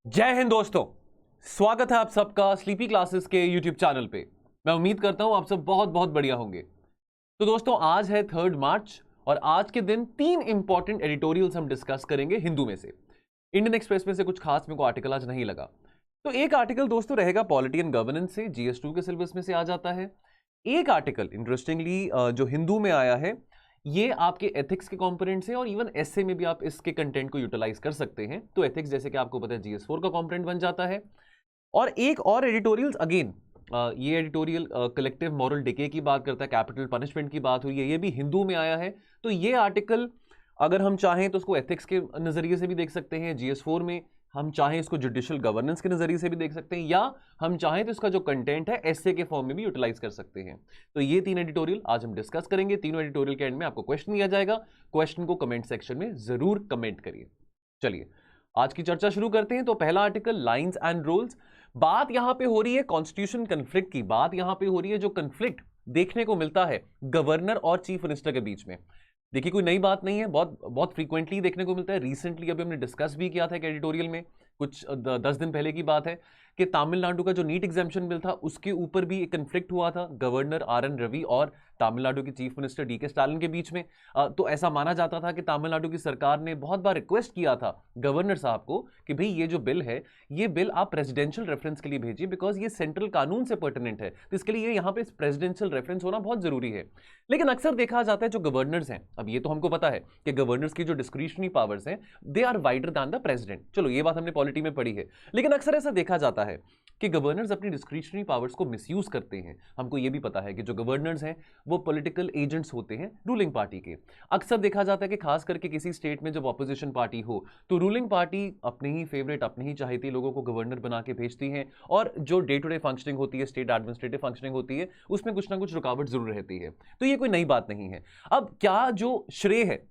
जय हिंद दोस्तों, स्वागत है आप सबका स्लीपी क्लासेस के यूट्यूब चैनल पे। मैं उम्मीद करता हूं आप सब बहुत बहुत बढ़िया होंगे। तो दोस्तों, आज है 3 मार्च और आज के दिन 3 इंपॉर्टेंट एडिटोरियल्स हम डिस्कस करेंगे हिंदू में से। इंडियन एक्सप्रेस में से कुछ खास मेरे को आर्टिकल आज नहीं लगा। तो एक आर्टिकल दोस्तों रहेगा पॉलिटी एंड गवर्नेंस से, GS2 के सिलेबस में से आ जाता है। एक आर्टिकल इंटरेस्टिंगली जो हिंदू में आया है, ये आपके एथिक्स के कंपोनेंट है और इवन एसए में भी आप इसके कंटेंट को यूटिलाइज कर सकते हैं। तो एथिक्स जैसे कि आपको पता है GS4 का कंपोनेंट बन जाता है। और एक और एडिटोरियल अगेन, ये एडिटोरियल कलेक्टिव मॉरल डिके की बात करता है, कैपिटल पनिशमेंट की बात हुई है, ये भी हिंदू में आया है। तो ये आर्टिकल अगर हम चाहें तो उसको एथिक्स के नजरिए से भी देख सकते हैं GS4 में, हम चाहें इसको जुडिशियल गवर्नेंस के नजरिए से भी देख सकते हैं, या हम चाहें तो इसका जो कंटेंट है एसए के फॉर्म में भी यूटिलाइज कर सकते हैं। तो ये 3 एडिटोरियल आज हम डिस्कस करेंगे। तीनों एडिटोरियल के एंड में आपको क्वेश्चन दिया जाएगा, क्वेश्चन को कमेंट सेक्शन में जरूर कमेंट करिए। चलिए आज की चर्चा शुरू करते हैं। तो पहला आर्टिकल, लाइंस एंड रूल्स। बात यहां पे हो रही है कॉन्स्टिट्यूशन कन्फ्लिक्ट की, बात यहां पे हो रही है जो कन्फ्लिक्ट देखने को मिलता है गवर्नर और चीफ मिनिस्टर के बीच में। देखिए, कोई नई बात नहीं है, बहुत बहुत फ्रीक्वेंटली देखने को मिलता है। रिसेंटली अभी हमने डिस्कस भी किया था एक एडिटोरियल में, कुछ 10 दिन पहले की बात है कि तमिलनाडु का जो नीट एग्जामिशन बिल था उसके ऊपर भी एक कन्फ्लिक्ट हुआ था गवर्नर RN रवि और तमिलनाडु के चीफ मिनिस्टर DK स्टालिन के बीच में। तो ऐसा माना जाता था कि तमिलनाडु की सरकार ने बहुत बार रिक्वेस्ट किया था गवर्नर साहब को कि भाई ये जो बिल है, ये बिल आप प्रेसिडेंशियल रेफरेंस के लिए भेजिए, बिकॉज ये सेंट्रल कानून से पर्टिनेंट है, तो इसके लिए यहाँ पे प्रेसिडेंशियल रेफरेंस होना बहुत जरूरी है। लेकिन अक्सर देखा जाता है जो गवर्नर्स हैं, अब ये तो हमको पता है कि गवर्नर्स की जो डिस्क्रिशनरी पावर्स हैं they are wider than the president, चलो ये बात हमने पॉलिटी में पढ़ी है। लेकिन अक्सर ऐसा देखा जाता है कि गवर्नर्स अपनी डिस्क्रिशनरी पावर्स को मिसयूज करते हैं। हमको ये भी पता है कि जो गवर्नर्स हैं वो पॉलिटिकल एजेंट्स होते हैं रूलिंग पार्टी के। अक्सर देखा जाता है कि खास करके किसी स्टेट में जब ऑपोजिशन पार्टी हो तो रूलिंग पार्टी अपने ही फेवरेट, अपने ही चाहती लोगों को गवर्नर बना के भेजती है, और जो डे टू डे फंक्शनिंग होती है, स्टेट एडमिनिस्ट्रेटिव फंक्शनिंग होती है, उसमें कुछ ना कुछ रुकावट जरूर रहती है। तो ये कोई नई बात नहीं है। अब क्या जो श्रेय है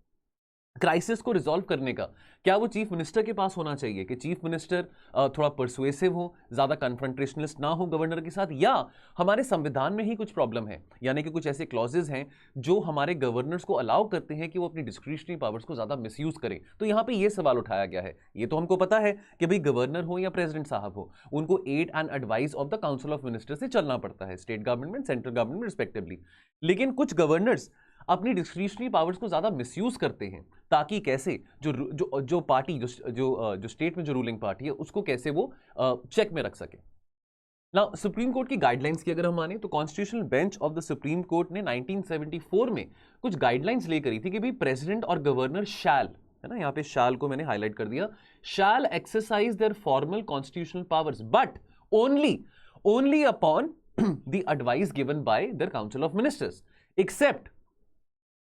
क्राइसिस को रिजॉल्व करने का, क्या वो चीफ मिनिस्टर के पास होना चाहिए कि चीफ मिनिस्टर थोड़ा परसुएसिव हो, ज्यादा कन्फ्रंटेशनलिस्ट ना हो गवर्नर के साथ, या हमारे संविधान में ही कुछ प्रॉब्लम है, यानी कि कुछ ऐसे क्लॉजेज हैं जो हमारे गवर्नर्स को अलाउ करते हैं कि वो अपनी डिस्क्रिशनरी पावर्स को ज्यादा मिसयूज करें। तो यहां पे ये सवाल उठाया गया है। ये तो हमको पता है कि भाई गवर्नर हो या प्रेसिडेंट साहब हो, उनको aid and advice of the council of minister से चलना पड़ता है, स्टेट गवर्नमेंट में, सेंट्रल गवर्नमेंट में रिस्पेक्टिवली। लेकिन कुछ गवर्नर्स अपनी डिस्क्रिशनरी पावर्स को ज्यादा मिसयूज करते हैं, ताकि कैसे जो जो जो पार्टी जो स्टेट में जो रूलिंग पार्टी है उसको कैसे वो चेक में रख सके। ना सुप्रीम कोर्ट की गाइडलाइंस की अगर हम माने तो constitutional bench of the supreme court ने 1974 में कुछ गाइडलाइंस ले करी थी कि भाई प्रेसिडेंट और गवर्नर शैल, है ना, यहाँ पे शैल को मैंने हाईलाइट कर दिया, shall exercise their formal constitutional powers but only upon the advice given by their council of ministers except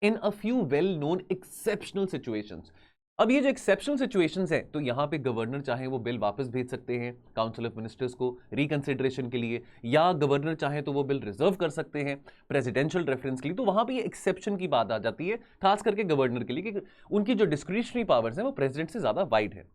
in a few well known exceptional situations. अब ये जो एक्सेप्शनल सिचुएशंस हैं, तो यहां पे गवर्नर चाहे वो बिल वापस भेज सकते हैं काउंसिल ऑफ मिनिस्टर्स को रिकंसिडरेशन के लिए, या गवर्नर चाहे तो वो बिल रिजर्व कर सकते हैं प्रेसिडेंशियल रेफरेंस के लिए। तो वहां पे ये एक्सेप्शन की बात आ जाती है, खास करके गवर्नर के लिए, कि उनकी जो डिस्क्रिशनरी पावर्स हैं वो प्रेसिडेंट से ज्यादा वाइड है।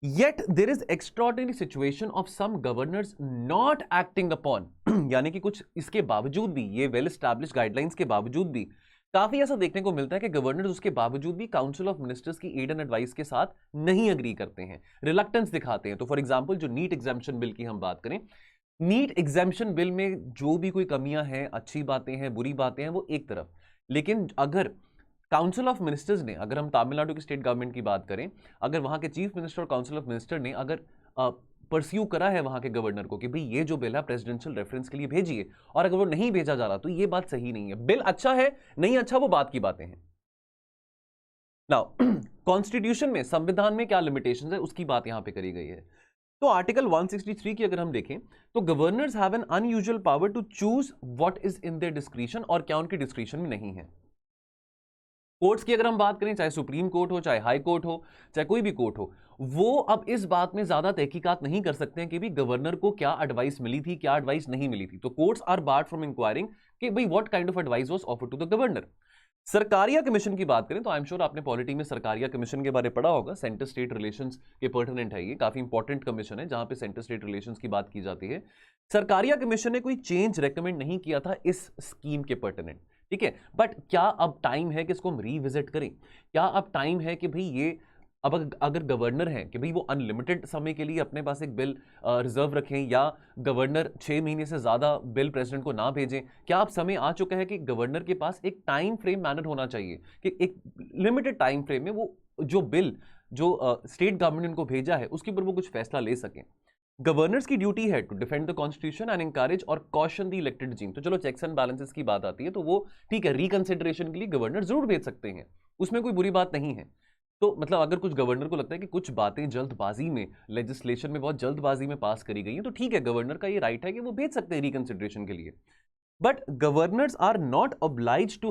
Yet there is extraordinary situation of some governors not acting upon यानी कि कुछ इसके बावजूद भी, ये वेल एस्टैब्लिश्ड गाइडलाइंस के बावजूद भी काफी ऐसा देखने को मिलता है कि गवर्नर्स उसके बावजूद भी काउंसिल ऑफ मिनिस्टर्स की एड एंड एडवाइस के साथ नहीं अग्री करते हैं, रिलक्टेंस दिखाते हैं। तो फॉर एग्जांपल जो नीट एग्जामिशन बिल की हम बात करें, नीट एग्जामिशन बिल में जो भी कोई कमियां हैं, अच्छी बातें हैं, बुरी बातें हैं, वो एक तरफ, लेकिन अगर काउंसिल ऑफ मिनिस्टर्स ने, अगर हम तमिलनाडु की स्टेट गवर्नमेंट की बात करें, अगर वहां के चीफ मिनिस्टर और काउंसिल ऑफ मिनिस्टर ने अगर परस्यू करा है वहां के गवर्नर को कि भाई ये जो बिल है प्रेसिडेंशियल रेफरेंस के लिए भेजिए, और अगर वो नहीं भेजा जा रहा, तो ये बात सही नहीं है। बिल अच्छा है नहीं अच्छा वो बात की बातें हैं। नाउ कॉन्स्टिट्यूशन में, संविधान में क्या लिमिटेशंस है उसकी बात यहां पे करी गई है। तो आर्टिकल 163 की अगर हम देखें तो governors have an unusual power to choose what is in their discretion, और क्या उनकी डिस्क्रिशन में नहीं है। कोर्ट्स की अगर हम बात करें, चाहे सुप्रीम कोर्ट हो, चाहे हाई कोर्ट हो, चाहे कोई भी कोर्ट हो, वो अब इस बात में ज्यादा तहकीकात नहीं कर सकते हैं कि भी गवर्नर को क्या एडवाइस मिली थी, क्या एडवाइस नहीं मिली थी। तो courts are barred from inquiring कि भाई what kind of advice was offered to the governor. Sarkaria commission की बात करें तो आई एम श्योर आपने पॉलिटी में सरकारिया कमीशन के बारे में पढ़ा होगा। सेंटर स्टेट रिलेशंस के पर्टिनेंट है, ये काफी इंपॉर्टेंट कमीशन है जहां पे सेंटर स्टेट रिलेशंस की बात की जाती है। सरकारिया कमीशन ने कोई चेंज रेकमेंड नहीं किया था इस स्कीम के पर्टिनेंट, ठीक है, बट क्या अब टाइम है कि इसको हम रिविजिट करें? क्या अब टाइम है कि भाई ये अब अगर गवर्नर हैं कि भाई वो अनलिमिटेड समय के लिए अपने पास एक बिल रिजर्व रखें, या गवर्नर 6 महीने से ज़्यादा बिल प्रेसिडेंट को ना भेजें, क्या अब समय आ चुका है कि गवर्नर के पास एक टाइम फ्रेम मैनर होना चाहिए कि एक लिमिटेड टाइम फ्रेम में वो जो बिल जो स्टेट गवर्नमेंट ने उनको भेजा है उसके ऊपर वो कुछ फैसला ले सकें। गवर्नर्स की ड्यूटी है to defend the constitution and encourage और कॉशन द इलेक्टेड regime। तो चलो चेक्स एंड बैलेंसेस की बात आती है तो वो ठीक है, रिकंसिडरेशन के लिए गवर्नर जरूर भेज सकते हैं, उसमें कोई बुरी बात नहीं है। तो मतलब अगर कुछ गवर्नर को लगता है कि कुछ बातें जल्दबाजी में लेजिस्लेशन में बहुत जल्दबाजी में पास करी गई हैं, तो ठीक है, गवर्नर का ये राइट है कि वो भेज सकते हैं रिकंसिडरेशन के लिए। But governors are not obliged to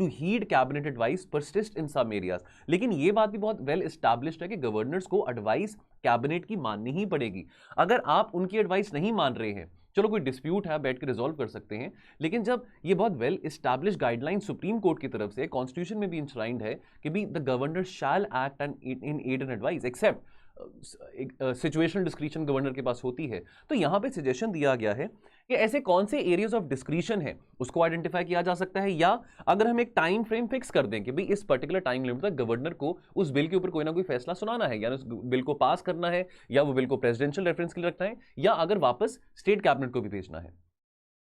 heed cabinet advice persist in some areas. लेकिन ये बात भी बहुत वेल एस्टैब्लिश्ड है कि गवर्नर्स को एडवाइस कैबिनेट की माननी ही पड़ेगी। अगर आप उनकी एडवाइस नहीं मान रहे हैं, चलो कोई डिस्प्यूट है, बैठ के रिजॉल्व कर सकते हैं, लेकिन जब ये बहुत well established guideline supreme court की तरफ से, कॉन्स्टिट्यूशन में भी इंश्राइंड है कि भी the governor shall act and in aid and advice except situational discretion governor के पास होती है। तो यहां पे सजेशन दिया गया है कि ऐसे कौन से एरियाज ऑफ डिस्क्रिशन है उसको आइडेंटिफाई किया जा सकता है, या अगर हम एक टाइम फ्रेम फिक्स कर दें कि भाई इस पर्टिकुलर टाइम लिमिट तक गवर्नर को उस बिल के ऊपर कोई ना कोई फैसला सुनाना है, या उस बिल को पास करना है, या वो बिल को प्रेसिडेंशियल रेफरेंस के लिए रखना है, या अगर वापस स्टेट कैबिनेट को भी भेजना है।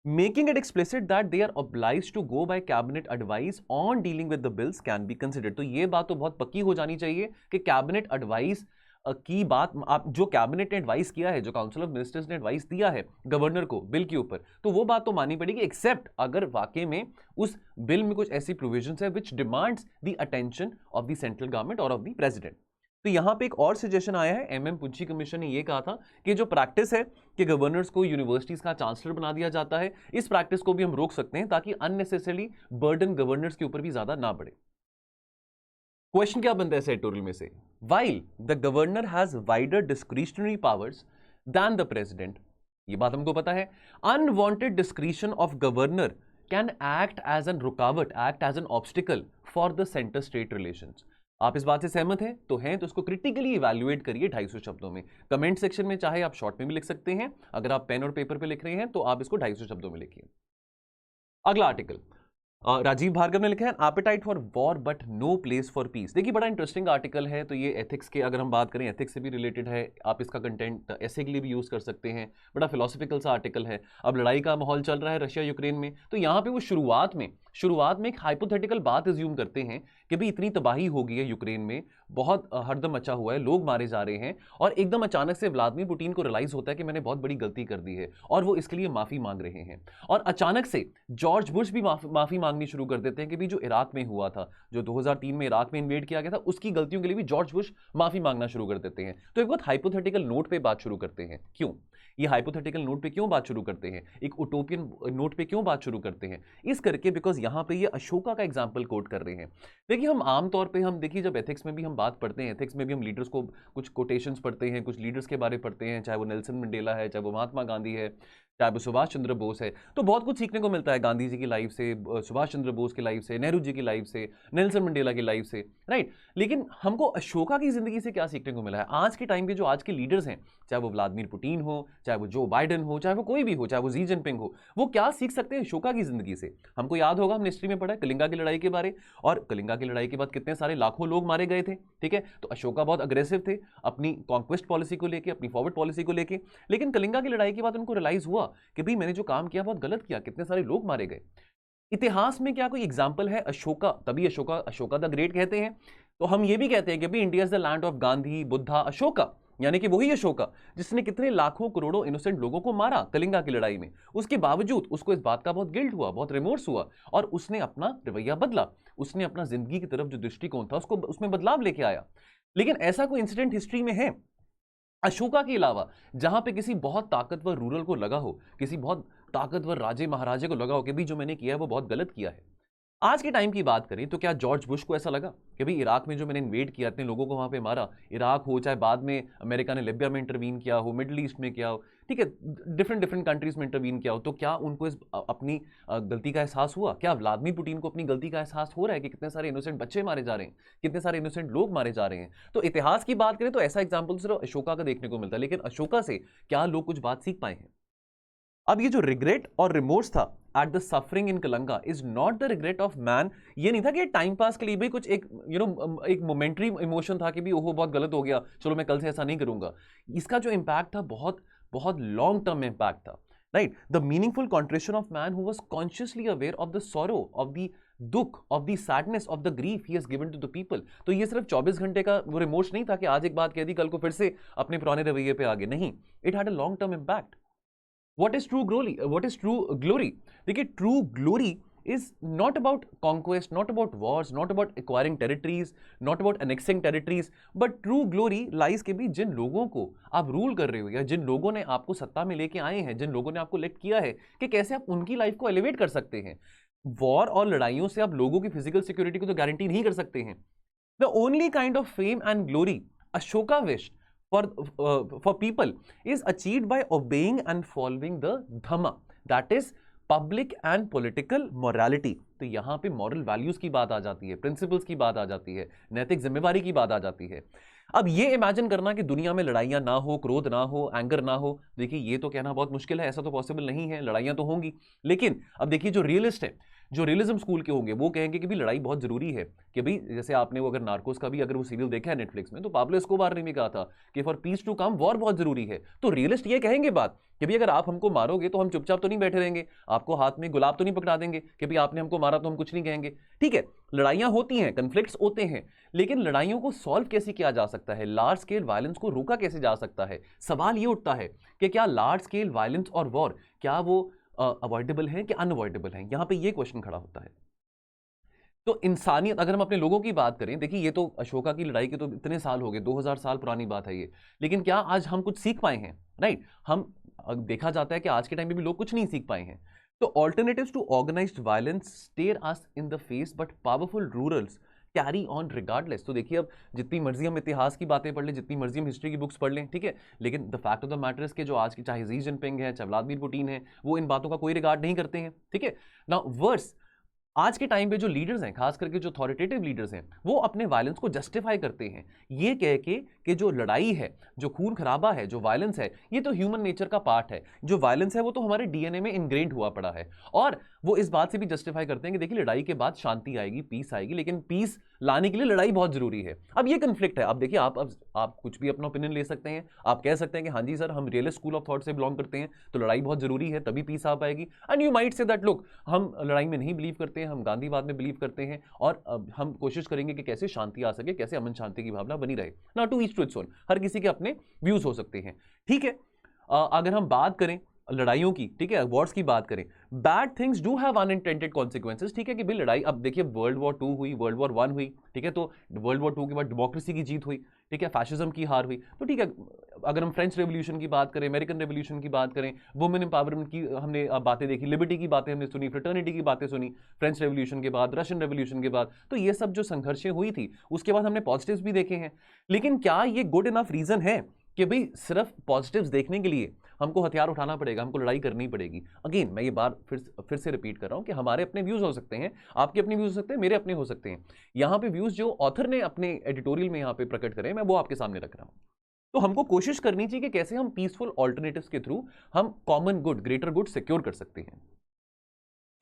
Making it explicit that they are obliged to go by cabinet advice on dealing with the bills can be considered। तो ये बात तो बहुत पक्की हो जानी चाहिए कि कैबिनेट एडवाइस की बात, आप जो कैबिनेट ने एडवाइस किया है, जो काउंसिल ऑफ मिनिस्टर्स ने एडवाइस दिया है गवर्नर को बिल के ऊपर, तो वो बात तो माननी पड़ेगी, एक्सेप्ट अगर वाकई में उस बिल में कुछ ऐसी प्रोविजंस है which demands the attention of the central government और ऑफ द प्रेसिडेंट। तो यहां पे एक और सजेशन आया है, एमएम पुंची कमीशन ने यह कहा था कि जो प्रैक्टिस है कि गवर्नर्स को यूनिवर्सिटीज का चांसलर बना दिया जाता है, इस प्रैक्टिस को भी हम रोक सकते हैं ताकि अननेसेसरली बर्डन गवर्नर्स के ऊपर भी ज्यादा ना बढ़े। क्वेश्चन क्या बनता है सेटोरियल में से, while the governor has wider discretionary powers than the president, ये बात हमको पता है, unwanted discretion of governor can act as an रुकावट, act as an obstacle for the centre state relations. आप इस बात से सहमत हैं तो इसको क्रिटिकली इवैल्यूएट करिए 250 शब्दों में। कमेंट सेक्शन में चाहे आप शॉर्ट में भी लिख सकते हैं, अगर आप पेन और पेपर पे लिख रहे हैं तो आप इसको 250 शब्दों में लिखिए। अगला आर्टिकल राजीव भार्गव ने लिखा है appetite for war but no place for peace. देखिए बड़ा इंटरेस्टिंग आर्टिकल है, तो ये एथिक्स के, अगर हम बात करें एथिक्स से भी रिलेटेड है, आप इसका कंटेंट ऐसे के लिए भी यूज कर सकते हैं, बड़ा फिलोसफिकल सा आर्टिकल है। अब लड़ाई का माहौल चल रहा है रशिया यूक्रेन में, तो यहाँ पे वो शुरुआत में एक हाइपोथेटिकल बात एज्यूम करते हैं कि भाई इतनी तबाही हो गई है यूक्रेन में, बहुत हरदम मचा हुआ है, लोग मारे जा रहे हैं, और एकदम अचानक से व्लादिमीर पुतिन को रियलाइज होता है कि मैंने बहुत बड़ी गलती कर दी है और वो इसके लिए माफी मांग रहे हैं। और अचानक से जॉर्ज बुश भी माफी मांगनी शुरू कर देते हैं कि भी जो इराक में हुआ था, जो 2003 में इराक में इन्वेड किया गया था, उसकी गलतियों के लिए भी जॉर्ज बुश माफी मांगना शुरू कर देते हैं। तो एक बहुत हाइपोथेटिकल नोट पे बात शुरू करते हैं। क्यों ये हाइपोथेटिकल नोट पे क्यों बात शुरू करते हैं, एक उटोपियन नोट पे क्यों बात शुरू करते हैं, इस करके बिकॉज यहां पे ये अशोका का एग्जांपल कोट कर रहे हैं। देखिए हम आमतौर पे हम देखिए जब एथिक्स में भी हम बात पढ़ते हैं, एथिक्स में भी हम लीडर्स को कुछ कोटेशंस पढ़ते हैं, कुछ लीडर्स के बारे पढ़ते हैं, चाहे वो नेल्सन मंडेला है, चाहे वो महात्मा गांधी है, चाहे वो सुभाष चंद्र बोस है, तो बहुत कुछ सीखने को मिलता है गांधी जी की लाइफ से, सुभाष चंद्र बोस की लाइफ से, नेहरू जी की लाइफ से, नेल्सन मंडेला की लाइफ से, राइट। लेकिन हमको अशोका की जिंदगी से क्या सीखने को मिला है? आज के टाइम पे जो आज के लीडर्स हैं, चाहे वो व्लादिमीर पुतिन हो, चाहे वो जो बाइडेन हो, चाहे वो कोई भी हो, चाहे वो जी जिनपिंग हो, वो क्या सीख सकते हैं अशोका की जिंदगी से? हमको याद होगा, हमने हिस्ट्री में पढ़ा है कलिंगा की लड़ाई के बारे, और कलिंगा की लड़ाई के बाद कितने सारे लाखों लोग मारे गए थे, ठीक है। तो अशोका बहुत अग्रेसिव थे अपनी कॉन्क्वेस्ट पॉलिसी को लेकर, अपनी फॉरवर्ड पॉलिसी को लेकर, लेकिन कलिंगा की लड़ाई के बाद उनको रियलाइज हुआ कि भाई मैंने जो काम किया बहुत गलत किया, कितने सारे लोग मारे गए। इतिहास में क्या कोई एग्जाम्पल है अशोका, तभी अशोका द ग्रेट कहते हैं। तो हम ये भी कहते हैं कि भाई India is the land of Gandhi, Buddha, Ashoka, यानी कि वही अशोका जिसने कितने लाखों करोड़ों इनोसेंट लोगों को मारा कलिंगा की लड़ाई में। उसके बावजूद उसको इस बात का बहुत गिल्ट हुआ, बहुत रिमोर्स हुआ, और उसने अपना रवैया बदला, उसने अपना जिंदगी की तरफ जो दृष्टिकोण था उसको उसमें बदलाव लेके आया। लेकिन ऐसा कोई इंसिडेंट हिस्ट्री में है अशोका के अलावा जहां पे किसी बहुत ताकतवर रूरल को लगा हो, किसी बहुत ताकतवर राजे महाराजे को लगा हो कि भी जो मैंने किया है वो बहुत गलत किया है? आज के टाइम की बात करें तो क्या जॉर्ज बुश को ऐसा लगा कि भाई इराक में जो मैंने इन्वेड किया, इतने लोगों को वहां पे मारा, इराक हो चाहे बाद में अमेरिका ने लिबिया में इंटरवीन किया हो, मिडिल ईस्ट में किया हो, ठीक है, डिफरेंट कंट्रीज में इंटरवीन किया हो, तो क्या उनको इस अपनी गलती का एहसास हुआ? क्या व्लादिमीर पुतिन को अपनी गलती का एहसास हो रहा है कि कितने सारे इनोसेंट बच्चे मारे जा रहे हैं, कितने सारे इनोसेंट लोग मारे जा रहे हैं? तो इतिहास की बात करें तो ऐसा एग्जाम्पल सिर्फ अशोका का देखने को मिलता है, लेकिन अशोका से क्या लोग कुछ बात सीख पाए हैं? अब ये जो रिग्रेट और रिमोर्स था at the suffering in Kalinga is not the regret of man. ये नहीं था कि टाइम पास के लिए भी कुछ एक एक मोमेंट्री इमोशन था कि भी ओहो बहुत गलत हो गया, चलो मैं कल से ऐसा नहीं करूंगा। इसका जो इम्पैक्ट था बहुत बहुत लॉन्ग टर्म इम्पैक्ट था, right. The meaningful contrition of man who was consciously aware of the sorrow, of the दुख, of the sadness, of the grief he has given to the people. तो ये सिर्फ 24 घंटे का वो रिमोर्स नहीं था कि आज एक बात कह दी कल को फिर से अपने पुराने रवैये पे आ गए, नहीं, it had a long term impact. What is true glory? What is true glory? देखिए, true glory is not about conquest, not about wars, not about acquiring territories, not about annexing territories, but true glory lies के भी जिन लोगों को आप rule कर रहे हो या जिन लोगों ने आपको सत्ता में लेके आए हैं, जिन लोगों ने आपको इलेक्ट किया है, कि कैसे आप उनकी लाइफ को एलिवेट कर सकते हैं। वॉर और लड़ाइयों से आप लोगों की फिजिकल सिक्योरिटी को तो गारंटी नहीं कर सकते हैं। The only kind of fame and glory Ashoka wish for people is achieved by obeying and following the dhamma, that is public and political morality। तो यहां पे मॉरल वैल्यूज की बात आ जाती है, प्रिंसिपल्स की बात आ जाती है, नैतिक जिम्मेवारी की बात आ जाती है। अब ये इमेजिन करना कि दुनिया में लड़ाइयां ना हो, क्रोध ना हो, एंगर ना हो, देखिए ये तो कहना बहुत मुश्किल है, ऐसा तो पॉसिबल नहीं है, लड़ाइयां तो होंगी। लेकिन अब देखिए जो रियलिस्ट है, जो रियलिज्म स्कूल के होंगे, वो कहेंगे कि भी लड़ाई बहुत जरूरी है। कि भाई जैसे आपने वो अगर नार्कोस का भी अगर वो सीरियल देखा है नेटफ्लिक्स में, तो पाब्लो एस्कोबार ने भी कहा था कि for peace to come war बहुत जरूरी है। तो रियलिस्ट ये कहेंगे बात कि भाई अगर आप हमको मारोगे तो हम चुपचाप तो नहीं बैठे रहेंगे, आपको हाथ में गुलाब तो नहीं पकड़ा देंगे कि भाई आपने हमको मारा तो हम कुछ नहीं कहेंगे। ठीक है, लड़ाइयां होती हैं, कन्फ्लिक्ट्स होते हैं, लेकिन लड़ाइयों को सॉल्व कैसे किया जा सकता है, लार्ज स्केल वायलेंस को रोका कैसे जा सकता है। सवाल ये उठता है कि क्या लार्ज स्केल वायलेंस और वॉर क्या वो अवॉइडेबल है कि अनअवॉइडेबल है। यहां पे ये क्वेश्चन खड़ा होता है। तो इंसानियत, अगर हम अपने लोगों की बात करें, देखिए ये तो अशोका की लड़ाई के तो इतने साल हो गए, 2000 साल पुरानी बात है ये, लेकिन क्या आज हम कुछ सीख पाए हैं, राइट। हम देखा जाता है कि आज के टाइम में भी लोग कुछ नहीं सीख पाए हैं। तो alternatives to organised violence stare us in the face, but powerful rurals carry on regardless. तो देखिए, अब जितनी मर्जी हम इतिहास की बातें पढ़ लें, जितनी मर्जी हम हिस्ट्री की बुक्स पढ़ लें, ठीक है, लेकिन the fact of the matter is कि जो आज की चाहे शी जिनपिंग है, चाहे व्लादिमीर पुतिन है, वो इन बातों का कोई रिगार्ड नहीं करते हैं। ठीक है ना, वर्स आज के टाइम पे जो लीडर्स हैं, खास करके जो अथॉरिटेटिव लीडर्स हैं, वो अपने वायलेंस को जस्टिफाई करते हैं ये कह के कि जो लड़ाई है, जो खून खराबा है, जो वायलेंस है, ये तो ह्यूमन नेचर का पार्ट है। जो वायलेंस है वो तो हमारे डीएनए में इनग्रेन्ड हुआ पड़ा है। और वो इस बात से भी जस्टिफाई करते हैं कि देखिए लड़ाई के बाद शांति आएगी, पीस आएगी, लेकिन पीस लाने के लिए लड़ाई बहुत जरूरी है। अब ये कन्फ्लिक्ट है। अब देखिए, आप कुछ भी अपना ओपिनियन ले सकते हैं, आप कह सकते हैं कि हाँ जी सर, हम रियलिस्ट स्कूल ऑफ थॉट से बिलोंग करते हैं, तो लड़ाई बहुत जरूरी है, तभी पीस आ पाएगी। And you might say that look, हम लड़ाई में नहीं बिलीव करते हैं, हम गांधीवाद में बिलीव करते हैं, और हम कोशिश करेंगे कि कैसे शांति आ सके, कैसे अमन शांति की भावना बनी रहे ना। To each to its own, हर किसी के अपने व्यूज हो सकते हैं। ठीक है, अगर हम बात करें लड़ाइयों की, ठीक है, वॉर्स की बात करें, bad things do have unintended consequences. ठीक है कि भाई लड़ाई, अब देखिए वर्ल्ड वॉर 2 हुई, वर्ल्ड वॉर 1 हुई, ठीक है, तो वर्ल्ड वॉर 2 के बाद डेमोक्रेसी की जीत हुई, ठीक है, फैशिज्म की हार हुई। तो ठीक है, अगर हम फ्रेंच रेवोल्यूशन की बात करें, अमेरिकन रेवोल्यूशन की बात करें, वुमेन एम्पावरमेंट की हमने बातें देखी, लिबर्टी की बातें हमने सुनी, फ्रेटर्निटी की बातें सुनी, फ्रेंच रेवोल्यूशन के बाद, रशियन रेवोल्यूशन के बाद, तो ये सब जो संघर्षें हुई थी, उसके बाद हमने पॉजिटिव्स भी देखे हैं। लेकिन क्या ये गुड इनफ रीजन है कि भाई सिर्फ पॉजिटिव्स देखने के लिए हमको हथियार उठाना पड़ेगा, हमको लड़ाई करनी पड़ेगी? अगेन मैं ये बात फिर से रिपीट कर रहा हूं कि हमारे अपने व्यूज हो सकते हैं, आपके अपने व्यूज हो सकते हैं, मेरे अपने हो सकते हैं। यहां पे व्यूज जो ऑथर ने अपने एडिटोरियल में यहां पे प्रकट करे, मैं वो आपके सामने रख रहा हूं। तो हमको कोशिश करनी चाहिए कि कैसे हम पीसफुल ऑल्टरनेटिव्स के थ्रू हम common good, greater good secure कर सकते हैं।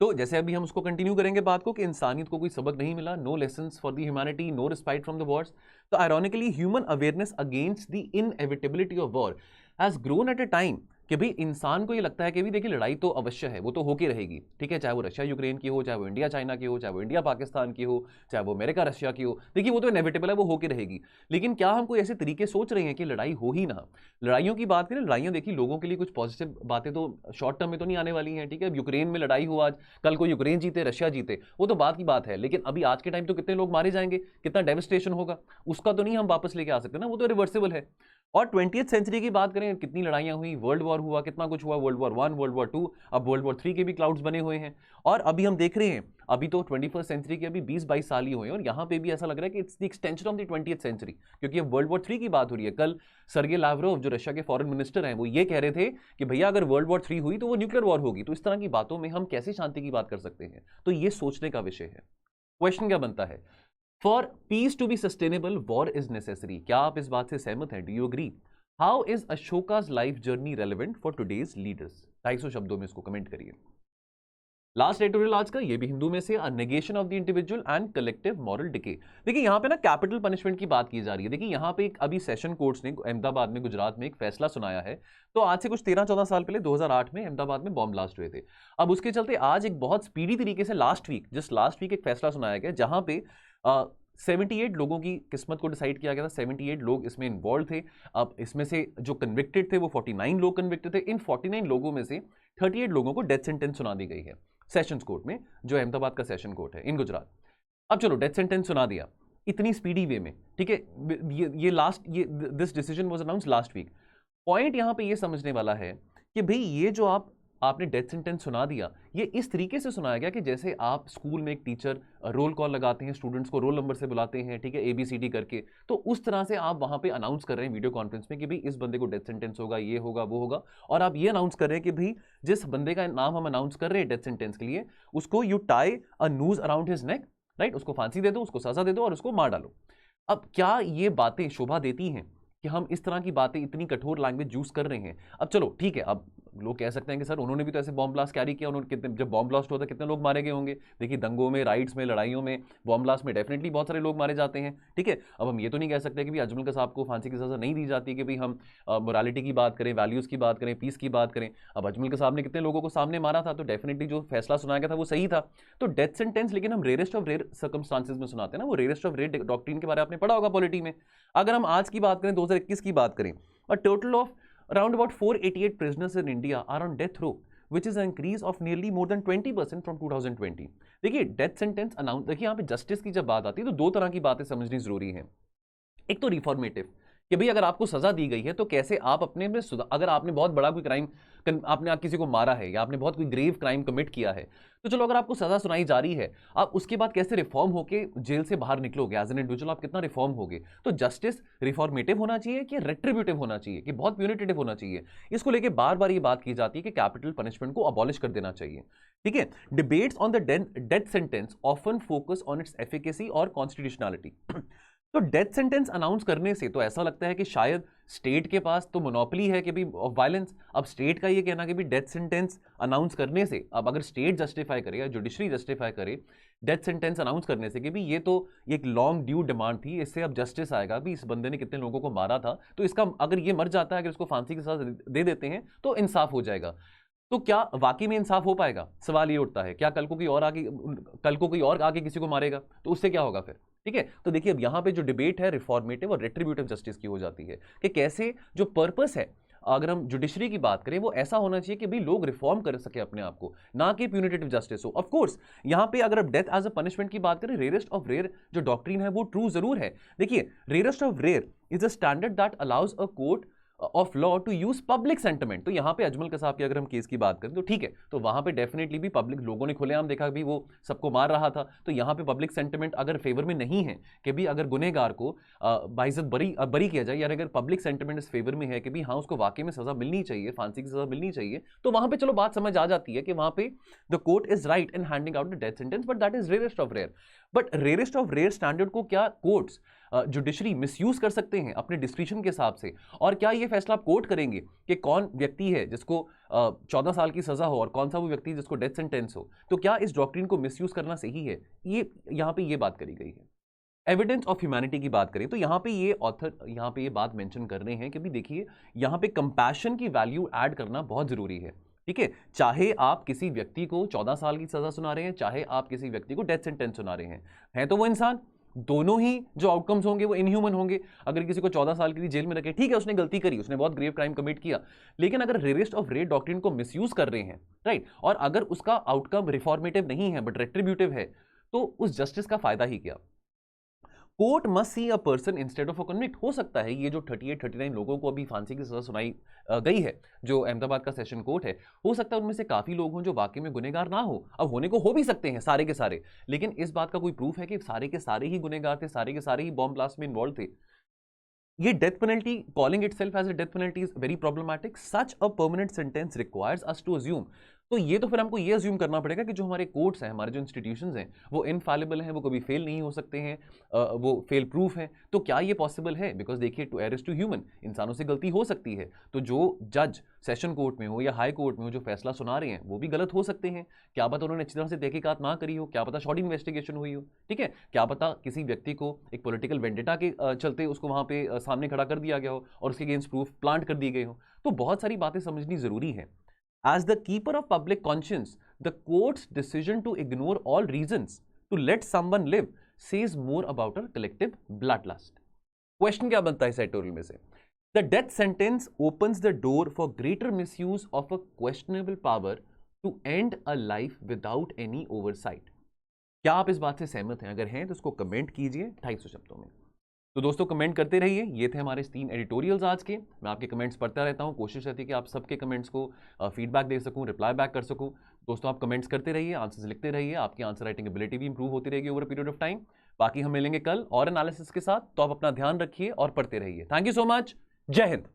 तो जैसे अभी हम उसको कंटिन्यू करेंगे बात को कि इंसानियत को कोई सबक नहीं मिला, no lessons for the humanity, no respite from the wars. तो ironically human awareness against the inevitability of war has grown at a time कि भाई इंसान को ये लगता है कि भी देखिए लड़ाई तो अवश्य है, वो तो होके रहेगी, ठीक है, चाहे वो रशिया यूक्रेन की हो, चाहे वो इंडिया चाइना की हो, चाहे वो इंडिया पाकिस्तान की हो, चाहे वो अमेरिका रशिया की हो, देखिए वो तो इनएविटेबल है, वो होके रहेगी। लेकिन क्या हम कोई ऐसे तरीके सोच रहे हैं कि लड़ाई हो ही ना? लड़ाइयों की बात करें, लड़ाइयां देखिए लोगों के लिए कुछ पॉजिटिव बातें तो शॉर्ट टर्म में तो नहीं आने वाली हैं। ठीक है, यूक्रेन में लड़ाई हो आज, कल को यूक्रेन जीते, रशिया जीते, वो तो बात की बात है, लेकिन अभी आज के टाइम तो कितने लोग मारे जाएंगे, कितना डेविस्टेशन होगा, उसका तो नहीं हम वापस लेके आ सकते ना, वो तो रिवर्सिबल है। और 20th सेंचुरी की बात करें, कितनी लड़ाइयां हुई, वर्ल्ड वॉर हुआ, कितना कुछ हुआ, वर्ल्ड वॉर 1, वर्ल्ड वॉर 2, अब वर्ल्ड वॉर 3 के भी क्लाउड्स बने हुए हैं। और अभी हम देख रहे हैं, अभी तो 21st सेंचुरी के अभी 20-22 साल ही हुए हैं, और यहां पे भी ऐसा लग रहा है कि it's the extension of the 20th century, क्योंकि अब वर्ल्ड वॉर 3 की बात हो रही है। कल सर्गे लावरोव जो रशिया के फॉरेन मिनिस्टर हैं, वो ये कह रहे थे कि भैया अगर वर्ल्ड वॉर 3 हुई तो वो न्यूक्लियर वॉर होगी। तो इस तरह की बातों में हम कैसे शांति की बात कर सकते हैं? तो ये सोचने का विषय है। क्वेश्चन क्या बनता है? For peace to be sustainable war is necessary. क्या आप इस बात से सहमत हैं? Do you agree? How is Ashoka's life journey relevant for today's leaders? 250 शब्दों में इसको कमेंट करिए। लास्ट एडिटोरियल आज का ये भी हिंदू में से, a negation of the individual and collective moral decay. देखिए यहाँ पे ना कैपिटल पनिशमेंट की बात की जा रही है। देखिए यहाँ पे एक अभी सेशन कोर्ट्स ने अहमदाबाद में, गुजरात में एक फैसला सुनाया है। तो आज से कुछ 13-14 साल पहले 2008 में अहमदाबाद में बॉम्ब ब्लास्ट हुए थे। अब उसके चलते आज एक बहुत स्पीडी तरीके से लास्ट वीक एक फैसला सुनाया गया, जहां पे 78 लोगों की किस्मत को डिसाइड किया गया था। 78 लोग इसमें इन्वॉल्व थे। अब इसमें से जो कन्विक्टेड थे वो 49 लोग कन्विक्टेड थे। इन 49 लोगों में से 38 लोगों को डेथ सेंटेंस सुना दी गई है सेशंस कोर्ट में, जो अहमदाबाद का सेशन कोर्ट है इन गुजरात। अब चलो डेथ सेंटेंस सुना दिया इतनी स्पीडी वे में, ठीक है। ये this decision was announced last week. Point यहां पे ये समझने वाला है कि भाई ये जो आपने डेथ सेंटेंस सुना दिया, ये इस तरीके से सुनाया गया कि जैसे आप स्कूल में एक टीचर रोल कॉल लगाते हैं, स्टूडेंट्स को रोल नंबर से बुलाते हैं, ठीक है, ABCD करके, तो उस तरह से आप वहां पे अनाउंस कर रहे हैं वीडियो कॉन्फ्रेंस में कि भाई इस बंदे को डेथ सेंटेंस होगा, ये होगा, वो होगा। और आप ये अनाउंस कर रहे हैं कि भाई जिस बंदे का नाम हम अनाउंस कर रहे हैं डेथ सेंटेंस के लिए, उसको you tie a noose around his neck, right, उसको फांसी दे दो, उसको सजा दे दो और उसको मार डालो। अब क्या ये बातें शोभा देती हैं कि हम इस तरह की बातें इतनी कठोर लैंग्वेज यूज कर रहे हैं? अब चलो ठीक है, अब लोग कह सकते हैं कि सर उन्होंने भी तो ऐसे बॉम्ब ब्लास्ट कैरी किया, उन्होंने कितने, जब बॉम्ब ब्लास्ट होता है कितने लोग मारे गए होंगे। देखिए दंगों में, राइट्स में, लड़ाइयों में, बॉम्ब ब्लास्ट में डेफिनेटली बहुत सारे लोग मारे जाते हैं, ठीक है। अब हम ये तो नहीं कह सकते कि भाई अजमल कसाब को फांसी की सजा नहीं दी जाती, कि भाई हम मोरालिटी की बात करें, वैल्यूज की बात करें, पीस की बात करें। अब अजमल कसाब ने कितने लोगों को सामने मारा था, तो डेफिनेटली जो फैसला सुनाया गया था वो सही था। तो डेथ सेंटेंस लेकिन हम रेयरेस्ट ऑफ रेयर सर्कमस्टांसेस में सुनाते हैं ना, वो रेयरेस्ट ऑफ रेयर डॉक्ट्रिन के बारे में आपने पढ़ा होगा पॉलिटी में। अगर हम आज की बात करें, 2021 की बात करें, a total of around about 488 prisoners in India are on death row, which is an increase of nearly more than 20% from 2020। देखिए डेथ सेंटेंस अनाउंस, देखिए यहाँ पे जस्टिस की जब बात आती है तो दो तरह की बातें समझनी जरूरी है। एक तो रिफॉर्मेटिव, कि भाई अगर आपको सजा दी गई है तो कैसे आप अपने में अगर आपने बहुत बड़ा कोई क्राइम, आपने किसी को मारा है या आपने बहुत कोई ग्रेव क्राइम कमिट किया है, तो चलो अगर आपको सजा सुनाई जा रही है, आप उसके बाद कैसे रिफॉर्म होके जेल से बाहर निकलोगे एज एन इंडिविजुअल, आप कितना रिफॉर्म होगे। तो जस्टिस रिफॉर्मेटिव होना चाहिए कि रेट्रीब्यूटिव होना चाहिए, कि बहुत प्यूनिटेटिव होना चाहिए। इसको लेके बार बार ये बात की जाती है कि कैपिटल पनिशमेंट को अबॉलिश कर देना चाहिए, ठीक है। Debates on the death sentence often focus on it's efficacy और कॉन्स्टिट्यूशनलिटी। तो डेथ सेंटेंस अनाउंस करने से तो ऐसा लगता है कि शायद स्टेट के पास तो मोनोपोली है कि भी ऑफ वायलेंस। अब स्टेट का ये कहना कि भी डेथ सेंटेंस अनाउंस करने से, अब अगर स्टेट जस्टिफाई करे या जुडिशरी जस्टिफाई करे डेथ सेंटेंस अनाउंस करने से कि भी ये तो एक लॉन्ग ड्यू डिमांड थी, इससे अब जस्टिस आएगा, भी इस बंदे ने कितने लोगों को मारा था, तो इसका अगर ये मर जाता है, अगर उसको फांसी के साथ दे देते हैं तो इंसाफ हो जाएगा। तो क्या वाकई में इंसाफ हो पाएगा? सवाल ये उठता है। क्या कल को कोई और आगे किसी को मारेगा तो उससे क्या होगा फिर, ठीक है। तो देखिए अब यहां पे जो डिबेट है रिफॉर्मेटिव और रेट्रीब्यूटिव जस्टिस की हो जाती है, कि कैसे जो पर्पस है, अगर हम जुडिशरी की बात करें, वो ऐसा होना चाहिए कि भाई लोग रिफॉर्म कर सके अपने आप को, ना कि प्यूनिटेटिव जस्टिस हो। ऑफ कोर्स यहां पे अगर आप डेथ एज अ पनिशमेंट की बात करें, रेयरेस्ट ऑफ रेयर जो डॉक्ट्रिन है वो ट्रू जरूर है। देखिए rarest of rare is a standard that allows a court of law to use public sentiment. तो यहां पे अजमल कसाब की अगर हम केस की बात करें तो ठीक है, तो वहां पे डेफिनेटली भी पब्लिक लोगों ने खुलेआम देखा भी वो सबको मार रहा था, तो यहां पे पब्लिक सेंटिमेंट अगर फेवर में नहीं है कि भी अगर गुनहगार को बाइज्जत बरी किया जाए, या अगर पब्लिक सेंटिमेंट इस फेवर में है कि भी हाँ उसको वाकई में सजा मिलनी चाहिए, फांसी की सजा मिलनी चाहिए, तो वहां पे चलो बात समझ आ जाती है कि वहां पे the court is right in handing out the death sentence, but that is rarest of rare. But rarest of rare standard को क्या कोर्ट्स जुडिशरी मिसयूज कर सकते हैं अपने डिस्क्रिप्शन के हिसाब से? और क्या ये फैसला आप कोर्ट करेंगे कि कौन व्यक्ति है जिसको 14 साल की सजा हो और कौन सा वो व्यक्ति जिसको डेथ सेंटेंस हो? तो क्या इस डॉक्ट्रिन को मिसयूज करना सही है? ये यहां पे ये बात करी गई है। एविडेंस ऑफ ह्यूमैनिटी की बात करें तो यहां पे ये ऑथर यहां पे ये बात मेंशन कर रहे हैं कि भी देखिए यहां पे कंपैशन की वैल्यू ऐड करना बहुत जरूरी है, ठीक है। चाहे आप किसी व्यक्ति को 14 साल की सजा सुना रहे हैं, चाहे आप किसी व्यक्ति को डेथ सेंटेंस सुना रहे हैं तो वो इंसान, दोनों ही जो आउटकम्स होंगे वो इनह्यूमन होंगे। अगर किसी को 14 साल के लिए जेल में रखे, ठीक है उसने गलती करी, उसने बहुत ग्रेव क्राइम कमिट किया, लेकिन अगर रेयरेस्ट ऑफ रेयर डॉक्ट्रिन को मिसयूज कर रहे हैं, राइट, और अगर उसका आउटकम रिफॉर्मेटिव नहीं है बट रेट्रीब्यूटिव है, तो उस जस्टिस का फायदा ही क्या? Court must see a person instead of a convict. हो सकता है ये जो 38-39 लोगों को अभी फांसी की सजा सुनाई गई है, जो अहमदाबाद का सेशन कोर्ट है, हो सकता है उनमें से काफी लोग हों जो वाकई में गुनहगार ना हो। अब होने को हो भी सकते हैं सारे के सारे, लेकिन इस बात का कोई प्रूफ है कि सारे के सारे ही गुनहगार थे, सारे के सारे ही बॉम्ब ब्लास्ट में इन्वॉल्व थे? ये death penalty, calling itself as a death penalty is very problematic. Such a permanent sentence requires us to assume तो ये तो फिर हमको ये अज्यूम करना पड़ेगा कि जो हमारे कोर्ट्स हैं, हमारे जो इंस्टीट्यूशंस हैं, वो इनफैलिबल हैं, वो कभी फेल नहीं हो सकते हैं, वो फेल प्रूफ हैं। तो क्या ये पॉसिबल है? बिकॉज देखिए, to err is to human, इंसानों से गलती हो सकती है। तो जो जज सेशन कोर्ट में हो या हाई कोर्ट में हो जो फैसला सुना रहे हैं वो भी गलत हो सकते हैं। क्या पता उन्होंने अच्छी तरह से तहकीकात ना करी हो, क्या पता शॉर्ट इन्वेस्टिगेशन हुई हो, ठीक है, क्या पता किसी व्यक्ति को एक पॉलिटिकल वेंडेटा के चलते उसको वहां पे सामने खड़ा कर दिया गया हो और उसके अगेंस्ट प्रूफ प्लांट कर दी गई हो। तो बहुत सारी बातें समझनी जरूरी है। As the keeper of public conscience, the court's decision to ignore all reasons to let someone live says more about our collective bloodlust. Question क्या बनता है इस editorial में से? The death sentence opens the door for greater misuse of a questionable power to end a life without any oversight. क्या आप इस बात से सहमत हैं? अगर हैं तो उसको कमेंट कीजिए 250 शब्दों में। तो दोस्तों कमेंट करते रहिए। ये थे हमारे 3 एडिटोरियल्स आज के। मैं आपके कमेंट्स पढ़ता रहता हूँ, कोशिश रहती है कि आप सबके कमेंट्स को फीडबैक दे सकूँ, रिप्लाई बैक कर सकूँ। दोस्तों आप कमेंट्स करते रहिए, आंसर्स लिखते रहिए, आपकी आंसर राइटिंग एबिलिटी भी इंप्रूव होती रहेगी over a period of time. बाकी हम मिलेंगे कल और एनालिसिस के साथ, तो आप अपना ध्यान रखिए और पढ़ते रहिए। Thank you so much. जय हिंद।